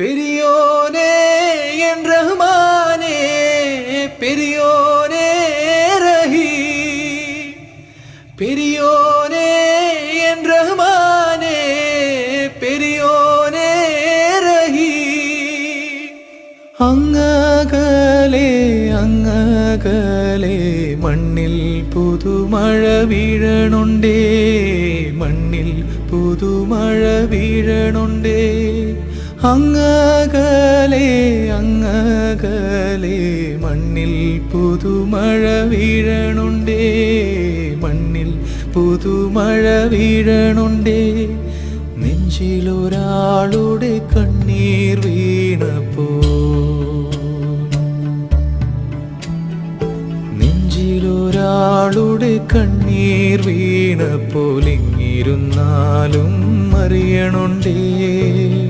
பெரியோனே என் ரஹ்மானே, பெரியோனே ரஹீம், பெரியோனே என் ரஹ்மானே, பெரியோனே ரஹீம். അങ്ങകലെ അങ്ങകലെ മണ്ണിൽ പുതുമഴ വീഴണുണ്ടേ, മണ്ണിൽ പുതുമഴ വീഴണുണ്ടേ. അങ്ങകലെ അങ്ങകലെ മണ്ണിൽ പുതുമഴ വീഴണുണ്ടേ, മണ്ണിൽ പുതുമഴ വീഴണുണ്ടേ. നെഞ്ചിലൊരാളുടെ കണ്ണീർ വീണപ്പോ, നെഞ്ചിലൊരാളുടെ കണ്ണീർ വീണപ്പോൾ ഇങ്ങിരുന്നാലും അറിയണുണ്ടേ.